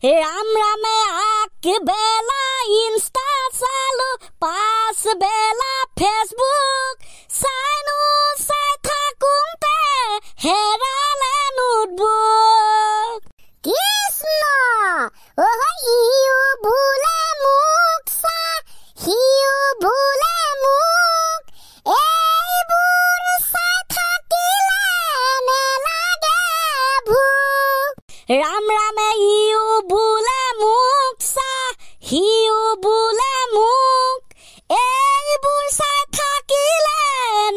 राम रामे आक बेला इंस्टा चालू 5 बेला फेसबुक चाइनो चाइ थाकुंते हेराले नोटबुक कृष्ण ओह इउ भुले मुख सा हिउ भुले मुख এইবোৰ চাই থাকিলে নেলাগে ভোক राम रामे इउ भुले मुख सा हिउ भुले मुख এইবোৰ চাই থাকিলে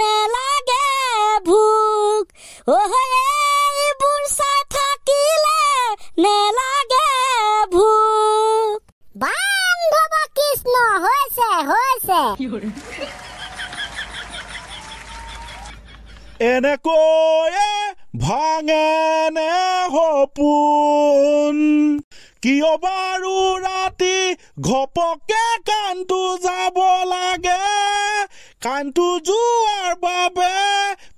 নেলাগে ভোক এইবোৰ চাই থাকিলে নেলাগে ভোক বান্ধৱ কৃষ্ণ হৈছে এনেকৈয়ে ভাঙেনে সপোন কিয় বাৰু ৰাতি ঘপকে কাণটো যাব লাগে কাণটো যোৱাৰ বাবে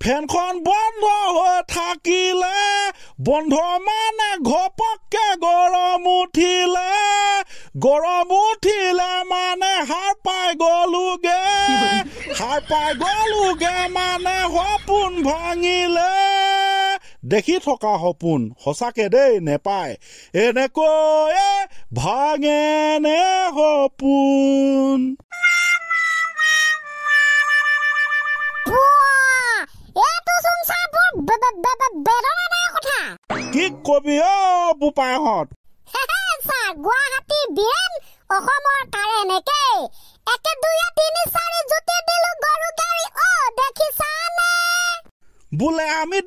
ফেনখন বন্ধ হৈ থাকিলে বন্ধ মানে ঘপকে গৰম উঠিলে মানে সাৰ পাই গলোগে মানে সপোন ভাঙিলে দেখি থকা সপোন সঁচাকে দেই নেপায় এনেকৈয়ে ভাঙেনে সপোন কি কবি বোপাইহঁত গুৱাহাটী বীৰেন অসমৰ কাৰেণ একে 1 2 3 4 জুতি দিলো গৰু গাড়ী দেখিছানে বোলে আমি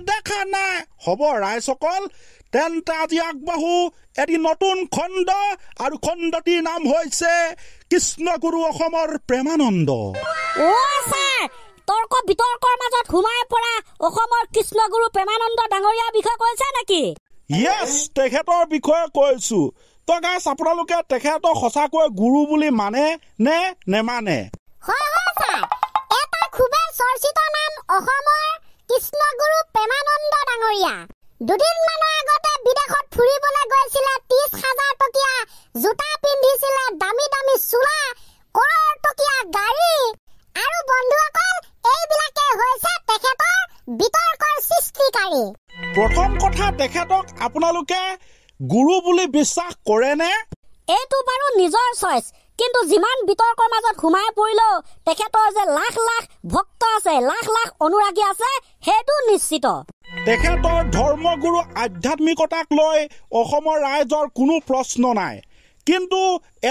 দেখা নাই হ'ব ৰাইজসকল তেন্তে আজি আগবাঢ়ো এটি নতুন খণ্ড আৰু খণ্ডটিৰ নাম হৈছে কৃষ্ণগুৰু অসমৰ প্ৰেমানন্দ ছাৰ তৰ্ক বিতৰ্কৰ মাজত সোমাই পৰা অসমৰ কৃষ্ণগুৰু প্ৰেমানন্দ ডাঙৰীয়াৰ বিষয়ে কৈছে নেকি ইয়েছ তেখেতৰ বিষয়ে কৈছো তো গাইছ আপোনালোকে তেখেতক সঁচাকৈ গুৰু বুলি মানে নে নেমানে হয় ছাৰ এটা খুবেই চৰ্চিত নাম অসমৰ কৃষ্ণগুৰু প্ৰেমানন্দ ডাঙৰীয়া দুদিনমানৰ আগতে বিদেশত ফুৰিবলৈ গৈছিলে 30,000 টকীয়া জোতা পিন্ধিছিলে দামী দামী চোলা কৰোৰ টকীয়া গাড়ী আৰু বন্ধুসকল এইবিলাকে হৈছে তেখেতৰ বিতৰ্কৰ সৃষ্টিকাৰী প্ৰথম কথা তেখেতক আপোনালোকে গুৰু বুলি বিশ্বাস কৰেনে এইটো বাৰু নিজৰ চইচ কিন্তু যিমান বিতৰ্কৰ মাজত সোমাই পৰিলেও তেখেতৰ যে লাখ লাখ ভক্ত আছে লাখ লাখ অনুৰাগী আছে সেইটো নিশ্চিত তেখেতৰ ধৰ্মগুৰু আধ্যাত্মিকতাক লৈ অসমৰ ৰাইজৰ কোনো প্ৰশ্ন নাই কিন্তু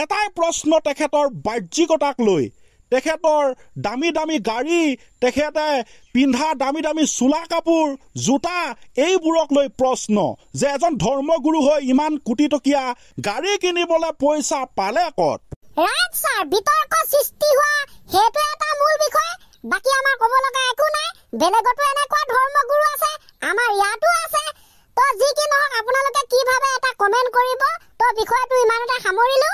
এটাই প্ৰশ্ন তেখেতৰ বাহ্যিকতাক লৈ তেখেতৰ দামী দামী গাড়ী তেখেতে পিন্ধা দামী দামী চোলা কাপোৰ জোতা এইবোৰক লৈ প্ৰশ্ন যে এজন ধৰ্মগুৰু হৈ ইমান কোটি টকীয়া গাড়ী কিনিবলৈ পইচা পালে ক'ত ৰাইট ছাৰ বিতৰ্ক সৃষ্টি হোৱা সেইটো এটা মূল বিষয় বাকি আমাৰ ক'ব লগা একো নাই বেলেগতো এনেকুৱা ধৰ্মগুৰু আছে আমাৰ ইয়াতো আছে তো যি কি নহওক আপোনালোকে কি ভাবে এটা কমেন্ট কৰিব তো বিষয়টো ইমানতে সামৰিলো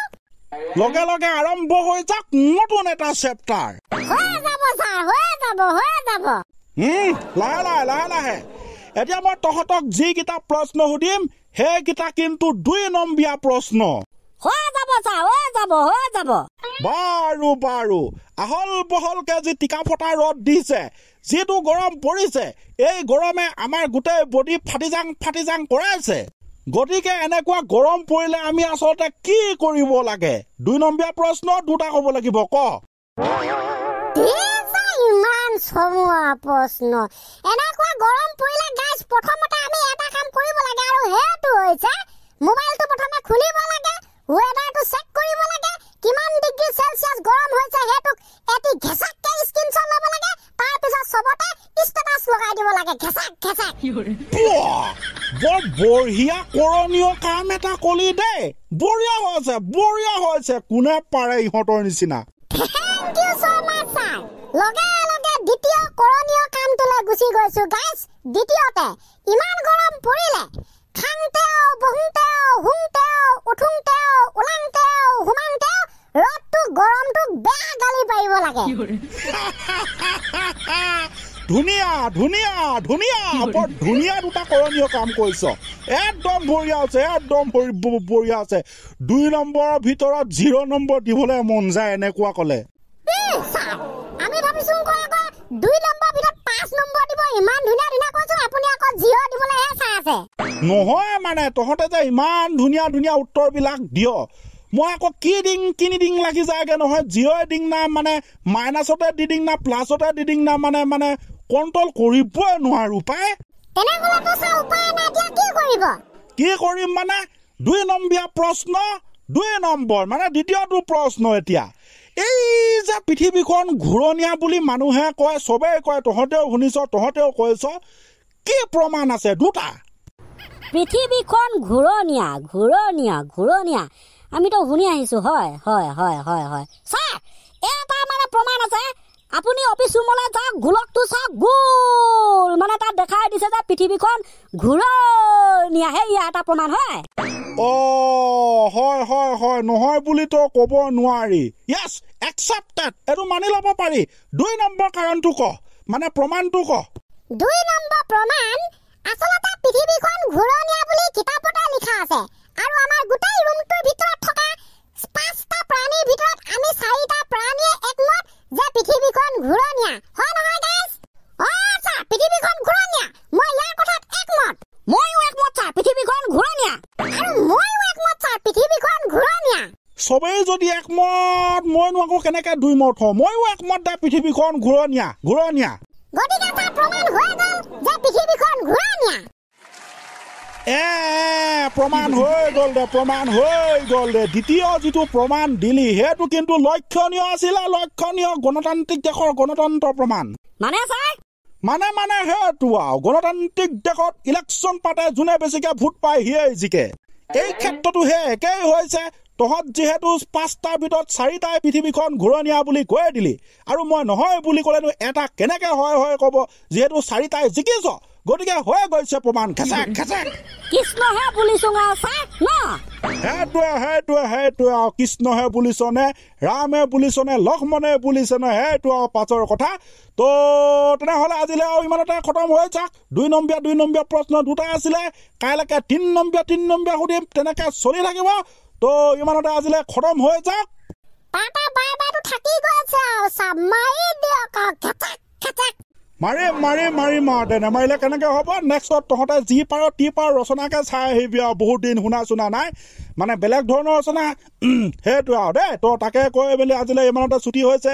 লগে লগে আৰম্ভ হৈ যাক নতুন এটা চেপ্টাৰ হৈ যাব ছাৰ হৈ যাব লাহে এতিয়া মই তহঁতক যিকেইটা প্ৰশ্ন সুধিম সেইকেইটা কিন্তু 2 নম্বৰীয়া প্ৰশ্ন হৈ যাব বাৰু আহল বহলকে যি টিকা ফটা ৰদ দিছে যিটো গৰম পৰিছে এই গৰমে আমাৰ গোটেই বডি ফাটি যাং কৰাইছে গতিকে এনেকুৱা গৰম পৰিলে আমি আচলতে কি কৰিব লাগে 2 নম্বৰীয়া প্ৰশ্ন দুটা ক'ব লাগিব ক ইমান সমুৱা প্ৰশ্ন এনেকুৱা গৰম পৰিলে গাইছ প্ৰথমতে আমি এটা কাম কৰিব লাগে আৰু সেইটো হৈছে মোবাইলটো প্ৰথমে খুলিব লাগে ওয়েদাৰটো চেক কৰিব লাগে কিমান ডিগ্ৰী সেলসিয়াস গৰম হৈছে হেতুক এটি ঘেছাককে স্ক্ৰিনশ্বট ল'ব লাগে তাৰ পিছত সবতে ষ্টেটাস লগাই দিব লাগে ঘেছাক বৰ বঢ়িয়া কৰণীয় কাম এটা কলি দে বঢ়িয়া হৈছে কোনে পাৰে ইহঁতৰ নিচিনা থ্যাংক ইউ সো মাচ ছাৰ লগে দ্বিতীয় কৰণীয় কামটোলৈ গুচি গৈছো গাইছ দ্বিতীয়তে ইমান গৰম পৰিলে খাংতেও বহুতেও হুংতেও উঠুংতেও উলাংতেও হুমাংতেও ৰদটো গৰমটো বেয়া গালি পাৰিব লাগে ধুনীয়া ধুনীয়া ধুনীয়া বৰ ধুনীয়া দুটা কৰণীয় কাম কৰিছ একদম বঢ়িয়া আছে একদম বঢ়িয়া আছে 2 নম্বৰৰ ভিতৰত 0 নম্বৰ দিবলৈ মন যায় এনেকুৱা ক'লে আমি ভাবিছো কয় 2 নম্বৰ ভিতৰত 5 নম্বৰ দিব ইমান ধুনীয়া ধুনীয়া কৈছো আপুনি আকৌ 0 দিবলৈ হে চাই আছে নহয় মানে তহঁতে যে ইমান ধুনীয়া ধুনীয়া উত্তৰবিলাক দিয় মই আকৌ কিনি দিং লাগি যায়গে নহয় 0 দিং না মানে মাইনাছতে দি দিং না প্লাছতে দি দিং না মানে কন্ট্ৰল কৰিবই নোৱাৰো পাই তেনেহ'লে তো সা উপায় নাই দিয়া কি কৰিম মানে 2 নম্বৰীয়া প্ৰশ্ন 2 নম্বৰ মানে দ্বিতীয়টো প্ৰশ্ন এতিয়া এই যে পৃথিৱীখন ঘূৰণীয়া বুলি মানুহে কয় সবে কয় তহঁতেও শুনিছ তহঁতেও কৈছ কি প্ৰমাণ আছে দুটা পৃথিৱীখন ঘূৰণীয়া ঘূৰণীয়া ঘূৰণীয়া আমিতো শুনি আহিছো হয় হয় হয় হয় হয় স্যাৰ এটা মানে প্ৰমাণ আছে আপুনি অফিস ৰুমলৈ যাওক গোলকটো চাওক গোল মানে তাত দেখাই দিছে যে পৃথিৱীখন ঘূৰণীয়া হেয়া এটা প্ৰমাণ হয় হয় হয় হয় নহয় বুলি তো ক'ব নোৱাৰি ইয়েছ একচেপ্টেড এটো মানি ল'ব পাৰি 2 নম্বৰ কাৰণটো ক মানে প্ৰমাণটো ক 2 নম্বৰ প্ৰমাণ আসলতে পৃথিৱীখন ঘূৰণীয়া বুলি কিতাপতে লিখা আছে আৰু আমাৰ গোটেই ৰুমটোৰ ভিতৰত থকা 5টা প্ৰাণীৰ ভিতৰত আমি 4টা প্ৰাণীয়ে একমত যে পৃথিৱীখন ঘূৰণীয়া হয় নহয় গাইস স্যাৰ পৃথিৱীখন ঘূৰণীয়া মই ইয়াৰ কথাত একমত মইও একমত স্যাৰ পৃথিৱীখন ঘূৰণীয়া আৰু মইও একমত স্যাৰ পৃথিৱীখন ঘূৰণীয়া সবেই যদি একমত মইনো আকৌ কেনেকৈ 2 মত হওঁ মইও একমত দে পৃথিৱীখন ঘূৰণীয়া ঘূৰণীয়া গতিকে তাৰ প্ৰমাণ হৈ গ'ল যে পৃথিৱীখন ঘূৰণীয়া প্ৰমাণ হৈ গ'ল দে দ্বিতীয় যিটো প্ৰমাণ দিলি সেইটো কিন্তু লক্ষণীয় আছিলে লক্ষণীয় গণতান্ত্ৰিক দেশৰ গণতন্ত্ৰ প্ৰমাণ মানে স্যাৰ মানে সেইটো আৰু গণতান্ত্ৰিক দেশত ইলেকশ্যন পাতে যোনে বেছিকে ভোট পায় সিয়ে জিকে এই ক্ষেত্ৰতো হে একেই হৈছে তহঁত যিহেতু 5টাৰ ভিতৰত 4টাই পৃথিৱীখন ঘূৰণীয়া বুলি কৈ দিলি আৰু মই নহয় বুলি ক'লেনো এটা কেনেকে হয় ক'ব যিহেতু 4টাই জিকিছ গতিকে হৈ গৈছে প্ৰমাণ খেচেক কৃষ্ণহে বুলিছোঙা স্যাৰ ন সেইটোৱে আৰু কৃষ্ণহে বুলিছনে ৰামে বুলিছনে লক্ষ্মণে বুলিছনে সেইটো আৰু পাছৰ কথা তো তেনেহ'লে আজিলৈ আৰু ইমানতে খতম হৈ যাওক 2 নম্বৰীয়া প্ৰশ্ন দুটা আছিলে কাইলৈকে 3 নম্বৰীয়া সুধিম তেনেকে চলি থাকিব তো ইমানতে আজিলৈ খতম হৈ যাওক পাটা বাৰবাৰটো থাকি গৈছে আৰু সামাই দিয়ক খেচেক মাৰি নেমাৰিলে কেনেকে হ'ব নেক্সটত তহঁতে যি পাৰ টি পাৰ ৰচনাকে চাই আহিবি আৰু বহুত দিন শুনা নাই মানে বেলেগ ধৰণৰ ৰচনা সেইটোৱে আৰু দেই তো তাকে কৈ মেলি আজিলৈ ইমানতে ছুটি হৈছে